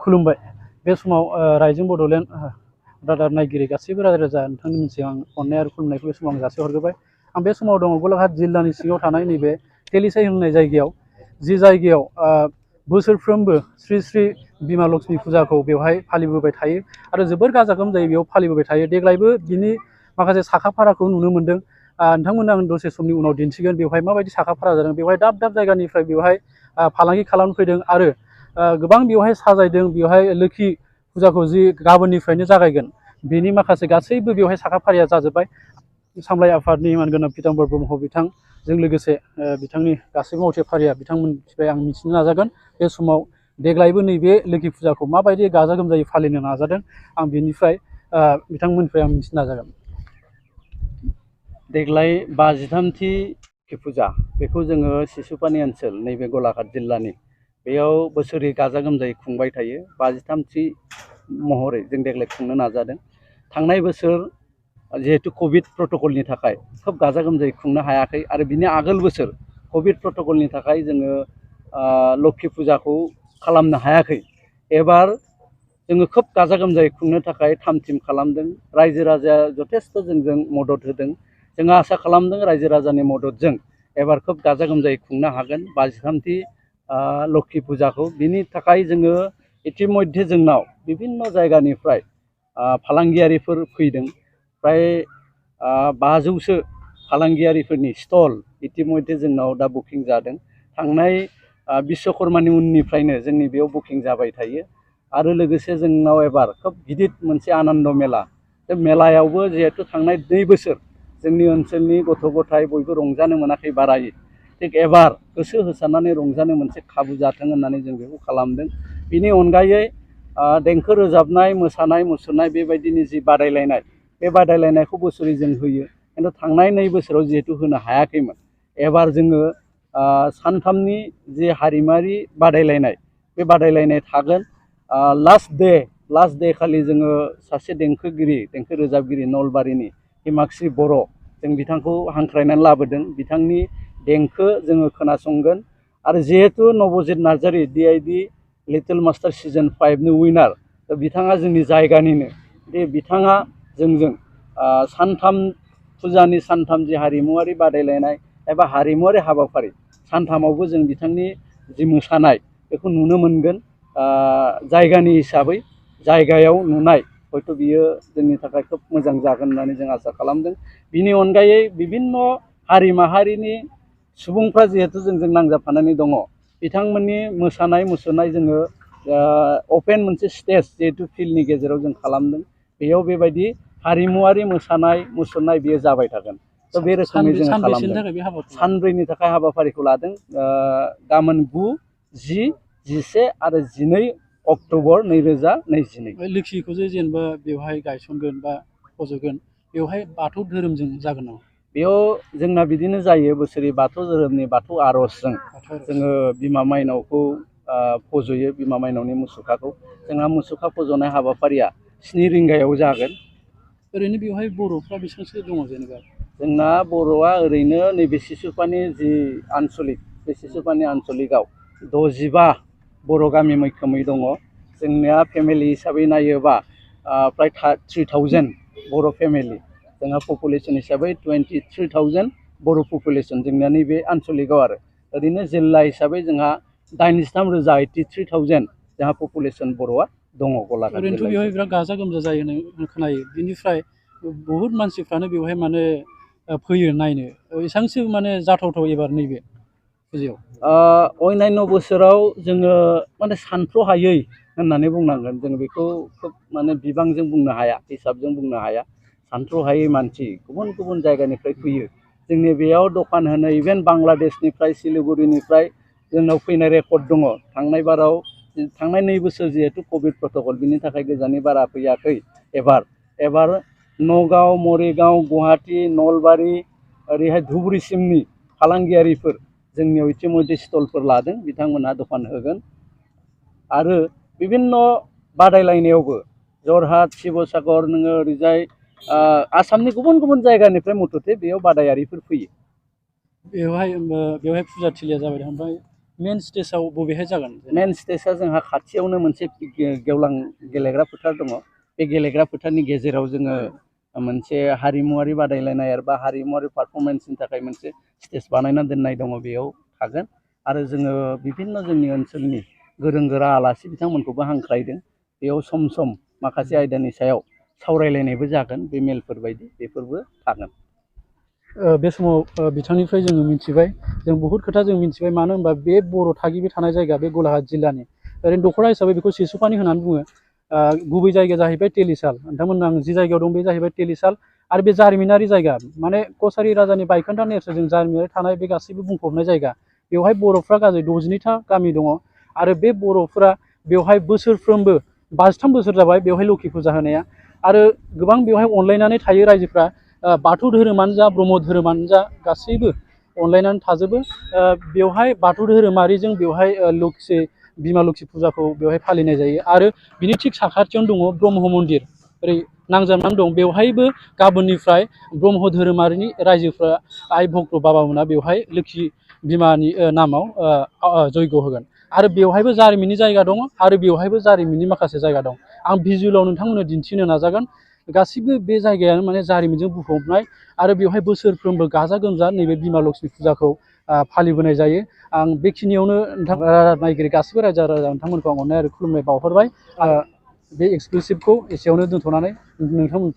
खुलुमबाय। बे समाव रायजो बड'लेण्ड रादाब नायगिरि गासैबो रायजो राजा नोंथांनि मोनसे आं अननाय आरो खुलुमनायखौ बे समाव आं जासिहरग्रोबाय। आं बे समाव दङ गलाघाट जिल्लानि सिङाव थानाय नैबे तेलिसाइ होननाय जायगायाव, जि जायगायाव बोसोरफ्रोमबो श्री श्री बिमा लक्ष्मी फुजाखौ बेवहाय फालिबोबाय थायो आरो जोबोर गाजा गोमजायै बेयाव फालिबोबाय थायो। देग्लायबो बिनि माखासे साखाफाराखौ नुनो मोन्दों। नोंथांमोननो आं दसे समनि उनाव दिन्थिगोन बेवहाय माबायदि साखाफारा जादों। बेवहाय दाब दाब जायगानिफ्राय बेवहाय फालांगि खालामनो फैदों आरो गोबां बेवहाय साजायदों। बेवहाय लोखि फुजाखौ जि गाबोननिफ्रायनो जागायगोन बेनि माखासे गासैबो बेवहाय साखाफारिया जाजोब्बाय। सामलाय आफादनि मानगोनां पिताम्बर ब्रह्म बिथांजों लोगोसे बिथांनि गासैबो मावथिफारिया बिथांमोननिफ्राय आं मिथिनो नाजागोन। बे समाव देग्लायबो नैबे लोखि फुजाखौ माबायदि गाजा गोमजायै फालिनो नाजादों आं बिनिफ्राय बिथांमोननिफ्राय आं मिथिनो नाजागोन। देग्लाय 53थि लोखि फुजा, बेखौ जोङो सिसुपानि ओनसोल नैबे गलाघाट जिल्लानि बेयाव बोसोरै गाजा गोमजायै खुंबाय थायो। 53थि महरै जों देग्लाय खुंनो नाजादों। थांनाय बोसोर जिहेतु कभिड प्रट'कलनि थाखाय खोब गाजा गोमजायै खुंनो हायाखै आरो बिनि आगोल बोसोर कभिड प्रट'कलनि थाखाय जोङो लोखि फुजाखौ खालामनो हायाखै। एबार जोङो खोब गाजा गोमजायै खुंनो थाखाय थाम थिम खालामदों। रायजो राजाया जथेस्थ' जोंजों मदद होदों। जोङो आसा खालामदों रायजो राजानि मददजों एबार खोब गाजा गोमजायै खुंनो हागोन 53थि लोखि फुजाखौ। बिनि थाखाय जोङो इतिमध्य जोंनाव बिभिन्न जायगानिफ्राय फालांगियारिफोर फैदों। फ्राय 500सो फालांगियारिफोरनि स्टल इतिमध्य जोंनाव दा बुकिं जादों। थांनाय बिश्वकर्मानि उननिफ्रायनो जोंनि बेयाव बुकिं जाबाय थायो। आरो लोगोसे जोंनाव एबार खोब गिदिर मोनसे आनन्द मेला, बे मेलायावबो जिहेतु थांनाय 2 बोसोर जोंनि ओनसोलनि गथ' गथाय बयबो रंजानो मोनाखै बारायै, थिग एबार गोसो होसारनानै रंजानो मोनसे खाबु जाथों होननानै जों बेखौ खालामदों। बिनि अनगायै देंखो रोजाबनाय, मोसानाय मुसुरनाय बेबायदिनि जि बादायलायनाय, बे बादायलायनायखौ बोसोरै जों होयो। खिन्थु थांनाय 2 बोसोराव जिहेतु होनो हायाखैमोन, एबार जोङो सानथामनि जि हारिमुआरि बादायलायनाय, बे बादायलायनाय थागोन। लास्ट डे खालि जोङो सासे देंखोगिरि, देंखो रोजाबगिरि नलबारिनि हिमाक्षी बर', जों बिथांखौ हांख्रायनानै लाबोदों। बिथांनि देंखो जोङो खोनासंगोन। आरो जिहेतु Nabajit Narzary DID little master season 5नि उइनार, बिथाङा जोंनि जायगानिनो, बे बिथाङा जोंजों सानथाम फुजानि सानथाम जि हारिमुआरि बादायलायनाय एबा हारिमुआरि हाबाफारि सानथामावबो जों बिथांनि जि मोसानाय बेखौ नुनो मोनगोन। जायगानि हिसाबै जायगायाव नुनाय हयथ' बियो जोंनि थाखाय खोब मोजां जागोन होननानै जों आसा खालामदों। बिनि अनगायै बिभिन्न हारि माहारिनि सुबुंफ्रा जिहेतु जोंजों नांजाबफानानै दङ, बिथांमोननि मोसानाय मुसुरनाय जोङो अपेन मोनसे स्टेज जिहेतु फिल्डनि गेजेराव जों खालामदों। बेयाव बेबायदि हारिमुआरि मोसानाय मुसुरनाय बेयो जाबाय थागोन। थ' बे रोखोमै जोङो खालामदों। सानब्रैनि थाखाय हाबाफारिखौ लादों। गाबोन 9, 10, 11 आरो 12 अक्ट'बर 2022। लोखिखौ जे जेनेबा बेवहाय गायसनगोन बा फज'गोन, बेवहाय बाथौ धोरोमजों जागोन नामा? बेयाव जोंना बिदिनो जायो, बोसोरै बाथौ धोरोमनि बाथौ आर'जजों जोङो बिमा माइनावखौ फज'यो, बिमा माइनावनि मुसुखाखौ। जोंहा मुसुखा फज'नाय हाबाफारिया 7 रिंगायाव जागोन। ओरैनो बेवहाय बर'फ्रा बेसेबांसो दङ जेनेबा? जोंना बर'आ ओरैनो नैबे सिसुपानि जि आनसलिक, बे सिसुपानि आनसलिकआव 65 बर' गामि मैखोमै दङ। जोंनिया फेमिलि हिसाबै नायोबा फ्राय 3000 बर' फेमिलि। जोंहा पपुलेसन हिसाबै 23,000 बर' पपुलेसन जोंनिया नैबे आनसलिकआव। आरो ओरैनो जिल्ला हिसाबै जोंहा 83,000 जोंहा पपुलेसन बर'आ दङ गलाघाट जिल्लायाव। ओरैनोथ' बेवहाय बिराद गाजा गोमजा जायो होननाय खोनायो। बिनिफ्राय बहुद मानसिफ्रानो बेवहाय माने फैयो नायनो। एसांसो माने जाथावथाव एबार नैबे फुजायाव? अन्यान्य बोसोराव जोङो माने सानथ्र'हायै होननानै बुंनांगोन। जों बेखौ खोब माने बिबांजों बुंनो हाया, हिसाबजों बुंनो हाया। सानथ्र'हायै मानसि गुबुन गुबुन जायगानिफ्राय फैयो। जोंनि बेयाव दखान होनो इभेन बांलादेशनिफ्राय, सिलिगुरिनिफ्राय जोंनाव फैनाय रेकर्ड दङ। थांनाय 2 बोसोर जिहेतु कभिड प्रट'कल, बिनि थाखाय गोजाननि बारा फैयाखै। एबार नगाव, मरिगाव, गुवाहाटी, नलबारि, ओरैहाय धुबुरीसिमनि फालांगियारिफोर जोंनियाव इतिमध्य स्टलफोर लादों। बिथांमोनहा दखान होगोन। आरो बिभिन्न बादायलायनायावबो जरहाट, शिबसागर, नोङो ओरैजाय आसामनि गुबुन गुबुन जायगानिफ्राय मथथे बेयाव बादायारिफोर फैयो। बेवहाय फुजा थिलिया जाबाय। ओमफ्राय मेन स्टेजाव बबेहाय जागोन? मेन स्टेजआ जोंहा खाथियावनो मोनसे गेवलां गेलेग्रा फोथार दङ। बे गेलेग्रा फोथारनि गेजेराव जोङो मोनसे हारिमुवारि बादायलायनाय बा हारिमुवारि पारफरमेन्सनि थाखाय मोनसे स्टेज बानायना दोननाय दङ, बेयाव थागोन। आरो जोङो बिभिन्न जोंनि ओनसोलनि गोरों गोरा आलासि बिथांमोनखौबो हांख्रायदों। बेयाव सम सम माखासे आयदानि सायाव सावरायलायनायबो जागोन, बे मेलफोर बायदि बेफोरबो थागोन। बे समाव बिथांनिफ्राय जोङो मिथिबाय, जों बहुद खोथा जों मिथिबाय। मानो होनबा बे बर' थागिबि थानाय जायगा बे गलाघाट जिल्लानि ओरैनो दख'रा हिसाबै बेखौ सिसुपानि होननानै बुङो। गुबै जायगाया जाहैबाय तेलिसाल। नोंथांमोन आं जि जायगायाव दं बे जाहैबाय तेलिसाल। आरो बे जारिमिनारि जायगा, माने कसारि राजानि बायखोन्दा नेरसोनजों जारिमिनारि थानाय बे गासैबो बुंफबनाय जायगा। बेवहाय बर'फ्रा गासै 62था गामि दङ। आरो बे बर'फ्रा बेवहाय बोसोरफ्रोमबो 53 बोसोर जाबाय बेवहाय लोखि फुजा होनाया। आरो गोबां बेवहाय अनलायनानै थायो रायजोफ्रा। बाथौ धोरोमानो जा ब्रह्म धोरोमानो जा गासैबो अनलायनानै थाजोबो। बेवहाय बाथौ धोरोमारिजों बेवहाय बिमा लोखि फुजाखौ बेवहाय फालिनाय जायो। आरो बिनि थिग साखाथियावनो दङ ब्रह्म मन्दिर, ओरै नांजाबनानै दं। बेवहायबो गाबोननिफ्राय ब्रह्म धोरोमारिनि रायजोफ्रा आइ भक्त बाबामोना बेवहाय लोखि बिमानि नामाव जयग' होगोन। आरो बेवहायबो जारिमिननि जायगा दङ, आरो बेवहायबो जारिमिननि माखासे जायगा दं। आं भिजुअलाव नोंथांमोननो दिन्थिनो नाजागोन। गासिबो बे जायगायानो माने जारिमिनजों बुंफबनाय। आरो बेवहाय बोसोरफ्रोमबो गाजा गोमजा नैबे बिमा लक्ष्मि फुजाखौ फालिबोनाय जायो। आं बेखिनियावनो नायगिरि गासिबो रायजो राजा नोंथांमोनखौ आं अननाय आरो खुलुमनाय बावहरबाय। बे एक्सक्लुसिभखौ एसेयावनो दोनथ'नानै नोंथांमोन